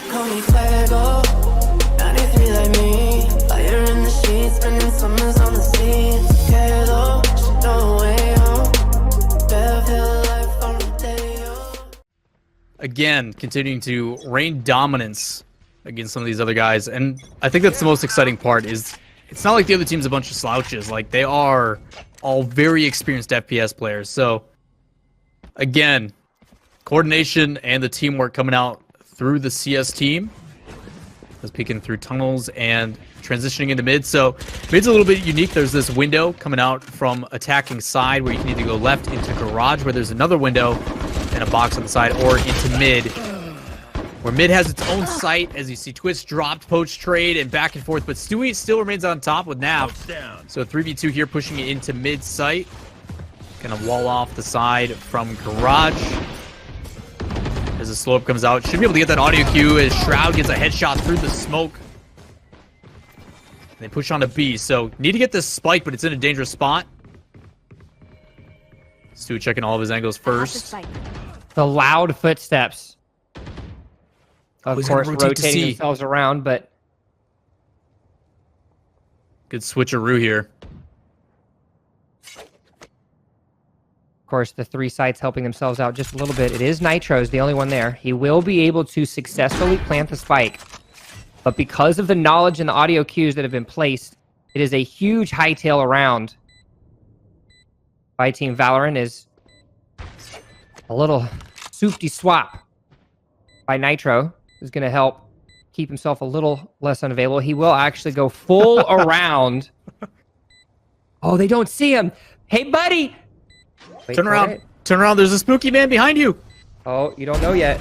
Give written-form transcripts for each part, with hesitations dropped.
Call me Fuego, 93 like me. Fire in the sheets, spending summers on the sea. Quedo, she throw away home. Bev Hill life on Rodeo. Again, continuing to reign dominance against some of these other guys. And I think that's the most exciting part is it's not like the other team's a bunch of slouches. Like, they are all very experienced FPS players. So, again, coordination and the teamwork coming out through the CS team. Just peeking through tunnels and transitioning into mid. So, mid's a little bit unique. There's this window coming out from attacking side where you can either go left into garage where there's another window and a box on the side, or into mid where mid has its own site. As you see, Twistzz dropped, poach trade, and back and forth, but Stewie still remains on top with NAF. So 3v2 here, pushing it into mid site. Gonna wall off the side from garage. As the slope comes out, should be able to get that audio cue as Shroud gets a headshot through the smoke. And they push on to B, so need to get this spike, but it's in a dangerous spot. Stewie checking all of his angles first. The loud footsteps. Of course, rotating themselves around, but... Good switcheroo here. Of course, the three sites helping themselves out just a little bit. It is nitr0's the only one there. He will be able to successfully plant the spike. But because of the knowledge and the audio cues that have been placed, it is a huge hightail around. By Team VALORANT is a little soupty swap by nitr0. Is going to help keep himself a little less unavailable. He will actually go full around. Oh, they don't see him. Hey, buddy. Wait, turn around. Turn around. There's a spooky man behind you. Oh, you don't know yet.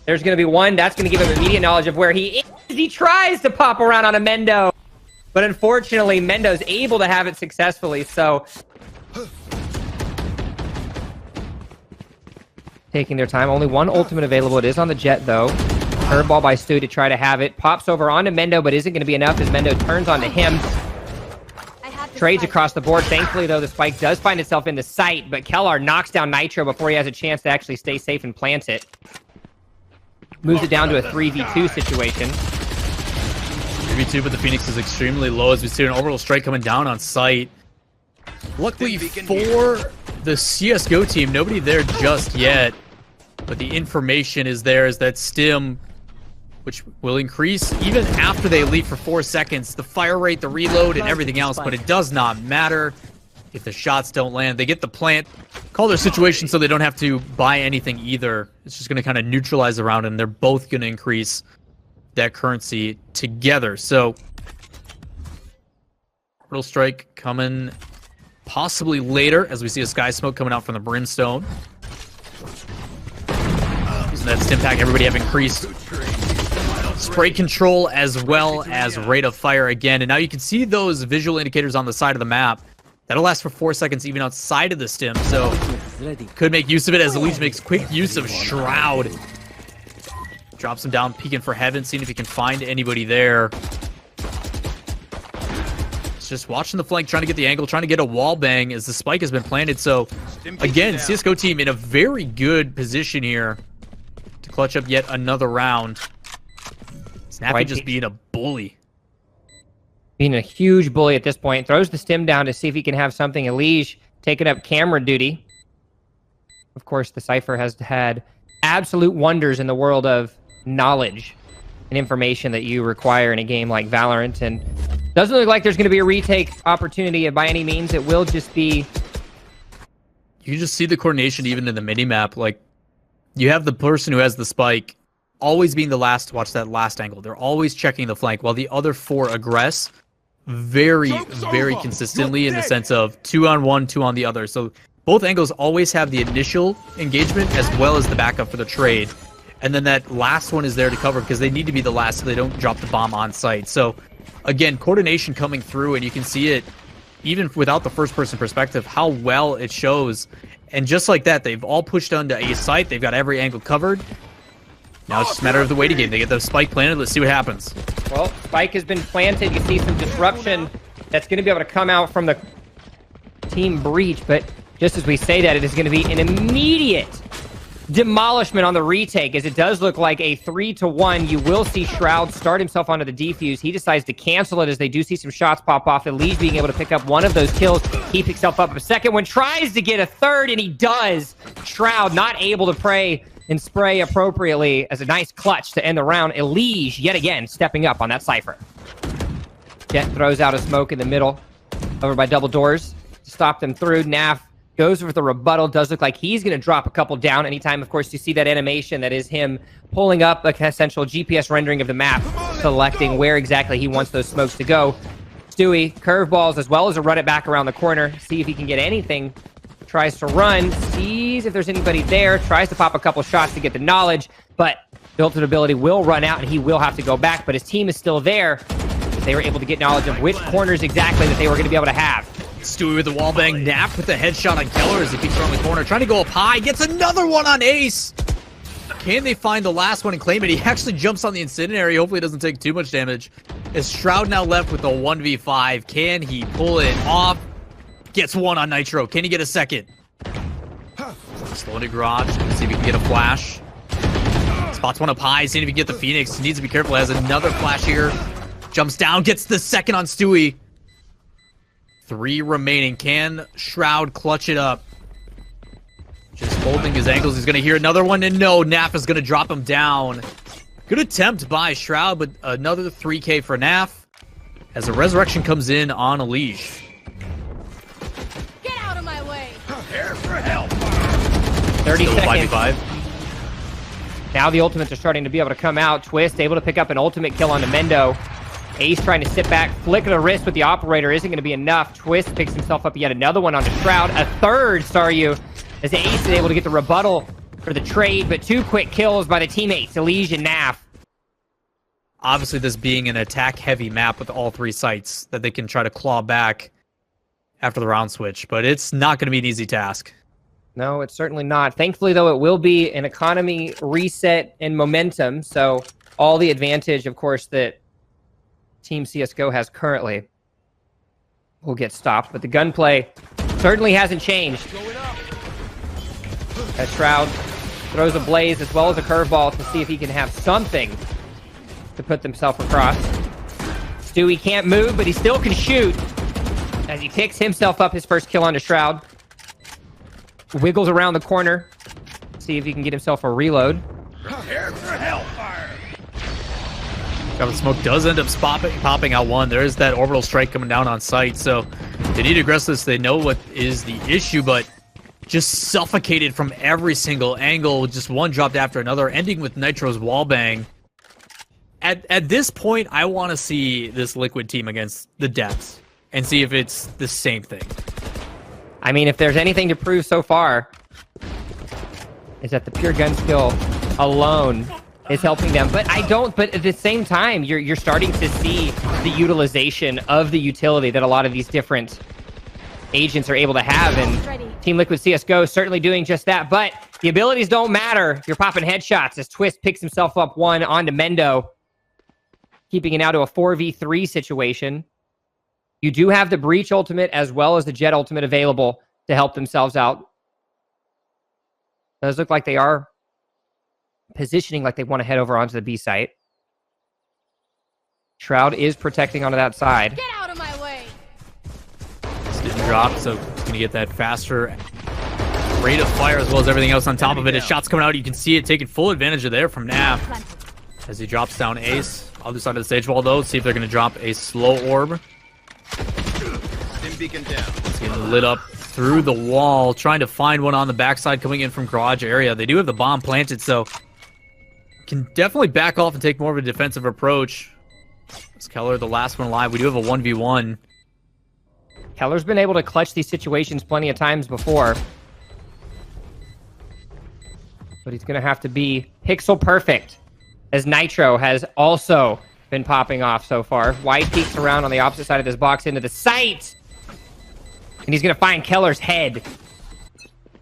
There's going to be one. That's going to give him immediate knowledge of where he is. He tries to pop around on a Mendo. But unfortunately, Mendo's able to have it successfully. So taking their time. Only one ultimate available. It is on the Jet, though. Curveball by Stu to try to have it. Pops over onto Mendo, but isn't going to be enough as Mendo turns onto him. Trades across the board. Thankfully, though, the spike does find itself in the site, but Kellar knocks down nitr0 before he has a chance to actually stay safe and plant it. Moves it down to a 3v2 situation. 3v2, but the Phoenix is extremely low as we see an orbital strike coming down on site. Luckily for the CSGO team, nobody there just yet. But the information is there is that stim, which will increase even after they leave for 4 seconds, the fire rate, the reload, and everything else, but it does not matter if the shots don't land. They get the plant, call their situation so they don't have to buy anything either. It's just going to kind of neutralize around, and they're both going to increase that currency together. So, orbital strike coming possibly later as we see a sky smoke coming out from the brimstone. Using that stim pack, everybody have increased spray control as well as rate of fire again. And now you can see those visual indicators on the side of the map. That'll last for 4 seconds even outside of the stim. So could make use of it as EliGE makes quick use of Shroud. Drops him down, peeking for heaven, seeing if he can find anybody there. It's just watching the flank, trying to get the angle, trying to get a wall bang as the spike has been planted. So again, CSGO team in a very good position here to clutch up yet another round. Snappy just being a bully. Being a huge bully at this point. Throws the stim down to see if he can have something. EliGE taking up camera duty. Of course, the Cypher has had absolute wonders in the world of knowledge and information that you require in a game like VALORANT. And doesn't look like there's going to be a retake opportunity by any means. It will just be... You just see the coordination even in the mini-map. Like, you have the person who has the spike always being the last to watch that last angle. They're always checking the flank, while the other four aggress very, very consistently in the sense of 2 on one, 2 on the other. So both angles always have the initial engagement as well as the backup for the trade. And then that last one is there to cover because they need to be the last so they don't drop the bomb on site. So again, coordination coming through, and you can see it even without the first-person perspective, how well it shows. And just like that, they've all pushed onto a site. They've got every angle covered. Now it's just a matter of the waiting game. They get the spike planted. Let's see what happens. Well, spike has been planted. You see some disruption that's going to be able to come out from the team breach. But just as we say that, it is going to be an immediate demolishment on the retake, as it does look like a 3-1. You will see Shroud start himself onto the defuse. He decides to cancel it as they do see some shots pop off. EliGE being able to pick up one of those kills. He picks himself up a second one, tries to get a third, and he does. Shroud not able to pray and spray appropriately as a nice clutch to end the round. EliGE, yet again, stepping up on that Cypher. Jet throws out a smoke in the middle over by double doors to stop them through. NAF goes for the rebuttal. Does look like he's going to drop a couple down. Anytime, of course, you see that animation, that is him pulling up a essential GPS rendering of the map, selecting where exactly he wants those smokes to go. Stewie, curveballs, as well as a run it back around the corner. See if he can get anything. Tries to run, sees if there's anybody there, tries to pop a couple shots to get the knowledge, but the ultimate ability will run out and he will have to go back, but his team is still there. They were able to get knowledge of which corners exactly that they were going to be able to have. Stewie with the wallbang, NAF with the headshot on Keller as he peeks around the corner, trying to go up high, gets another one on Ace. Can they find the last one and claim it? He actually jumps on the incendiary, hopefully it doesn't take too much damage. Is Shroud now left with a 1v5? Can he pull it off? Gets one on nitr0. Can he get a second? Slow into garage. See if he can get a flash. Spots one up high. See if he can get the Phoenix. He needs to be careful. He has another flash here. Jumps down. Gets the second on Stewie. 3 remaining. Can Shroud clutch it up? Just holding his ankles. He's going to hear another one. And no, NAF is going to drop him down. Good attempt by Shroud, but another 3K for NAF. As the resurrection comes in on EliGE. 30 Still seconds. 5v5. Now the ultimates are starting to be able to come out. Twistzz able to pick up an ultimate kill on Mendo. Ace trying to sit back, flick of the wrist with the operator isn't going to be enough. Twistzz picks himself up yet another one onto Shroud. A third, Staryu, as Ace is able to get the rebuttal for the trade, but 2 quick kills by the teammates, EliGE and NAF. Obviously, this being an attack-heavy map with all 3 sites that they can try to claw back after the round switch, but it's not going to be an easy task. No, it's certainly not. Thankfully, though, it will be an economy reset and momentum. So all the advantage, of course, that Team CSGO has currently will get stopped. But the gunplay certainly hasn't changed. As Shroud throws a blaze as well as a curveball to see if he can have something to put himself across. Stewie can't move, but he still can shoot as he picks himself up his first kill onto Shroud. Wiggles around the corner. See if he can get himself a reload. Prepare for hellfire. Cover smoke does end up popping out one. There is that orbital strike coming down on site, so they need to aggress this. They know what is the issue, but just suffocated from every single angle. Just one dropped after another, ending with nitr0's wallbang. At this point, I want to see this Liquid team against the Depths and see if it's the same thing. I mean, if there's anything to prove so far, is that the pure gun skill alone is helping them. But at the same time, you're starting to see the utilization of the utility that a lot of these different agents are able to have. And Team Liquid CSGO is certainly doing just that. But the abilities don't matter. You're popping headshots as Twistzz picks himself up one onto Mendo, keeping it now to a 4v3 situation. You do have the Breach ultimate as well as the Jet ultimate available to help themselves out. It does look like they are positioning like they want to head over onto the B site. Shroud is protecting onto that side. Get out of my way! This didn't drop, so he's going to get that faster rate of fire as well as everything else on top of it. His shot's coming out. You can see it taking full advantage of there from NAF as he drops down Ace. Other side of the stage wall, though. See if they're going to drop a slow orb. Beacon down. It's getting lit up through the wall, trying to find one on the backside coming in from garage area. They do have the bomb planted, so can definitely back off and take more of a defensive approach. It's Keller, the last one alive. We do have a 1v1. Keller's been able to clutch these situations plenty of times before. But he's going to have to be pixel perfect, as nitr0 has also been popping off so far. White peeks around on the opposite side of this box into the site. And he's going to find Keller's head.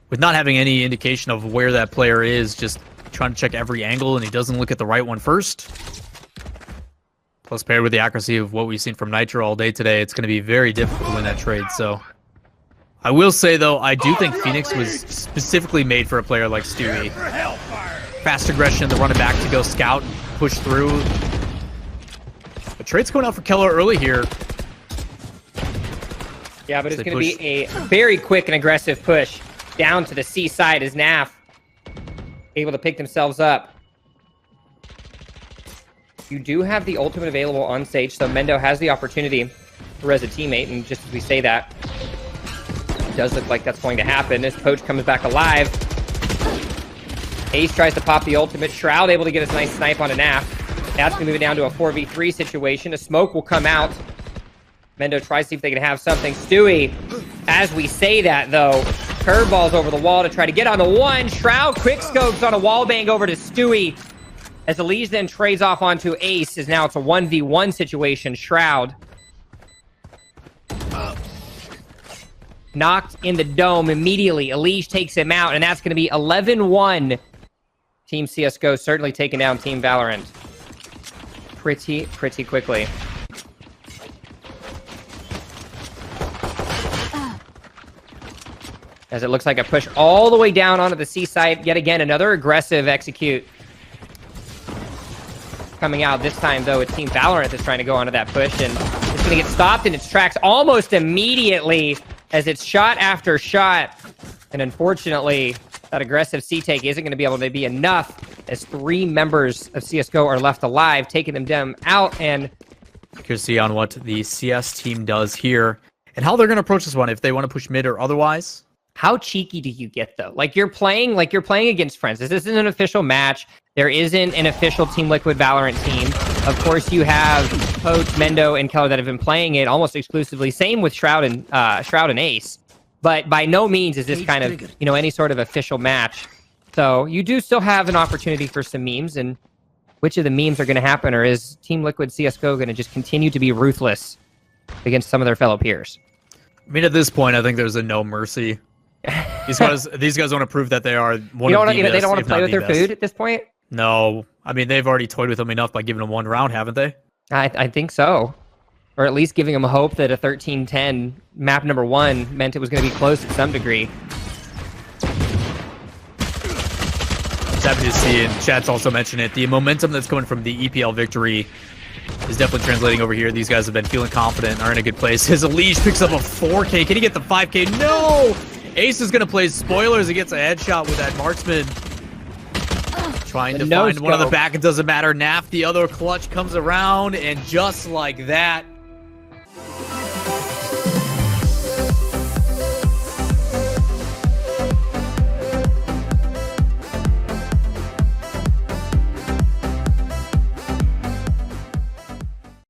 With not having any indication of where that player is, just trying to check every angle, and he doesn't look at the right one first. Plus, paired with the accuracy of what we've seen from nitr0 all day today, it's going to be very difficult to win that trade. So I will say, though, I do think Phoenix was specifically made for a player like Stewie. For hellfire. Fast aggression, the running back to go scout and push through. The trade's going out for Keller early here. Yeah, but it's going to be a very quick and aggressive push down to the C side as NAF able to pick themselves up. You do have the ultimate available on stage, so Mendo has the opportunity to res a teammate, and just as we say that, it does look like that's going to happen as Poach comes back alive. Ace tries to pop the ultimate. Shroud able to get a nice snipe on a NAF. That's going to move it down to a 4v3 situation. A smoke will come out. Mendo tries to see if they can have something. Stewie, as we say that, though, curveballs over the wall to try to get on the one. Shroud quick scopes on a wall bang over to Stewie. As EliGE then trades off onto Ace, as now it's a 1v1 situation. Shroud knocked in the dome immediately. EliGE takes him out, and that's going to be 11-1. Team CSGO certainly taking down Team VALORANT pretty quickly. As it looks like a push all the way down onto the C side. Yet again, another aggressive execute. Coming out this time, though, it's Team VALORANT that's trying to go onto that push, and it's going to get stopped in its tracks almost immediately as it's shot after shot. And unfortunately, that aggressive C-take isn't going to be able to be enough as 3 members of CSGO are left alive, taking them out. And you can see on what the CS team does here and how they're going to approach this one, if they want to push mid or otherwise. How cheeky do you get, though? Like you're playing against friends. This isn't an official match. There isn't an official Team Liquid VALORANT team. Of course, you have Poach, Mendo, and Keller that have been playing it almost exclusively. Same with Shroud and Ace. But by no means is this kind of, you know, any sort of official match. So you do still have an opportunity for some memes, and which of the memes are going to happen, or is Team Liquid CSGO going to just continue to be ruthless against some of their fellow peers? I mean, at this point, I think there's a no mercy. These guys want to prove that they are one of the best, they don't want to if play not with the their best. food at this point? No. I mean, they've already toyed with them enough by giving them 1 round, haven't they? I think so. Or at least giving them hope that a 13-10 map number 1 meant it was going to be close to some degree. Just happy to see, and Chad's also mentioned it, the momentum that's coming from the EPL victory is definitely translating over here. These guys have been feeling confident and are in a good place. His EliGE picks up a 4K. Can he get the 5K? No! Ace is going to play spoilers. He gets a headshot with that marksman. Trying to find one of the back. It doesn't matter. NAF, the other clutch, comes around, and just like that,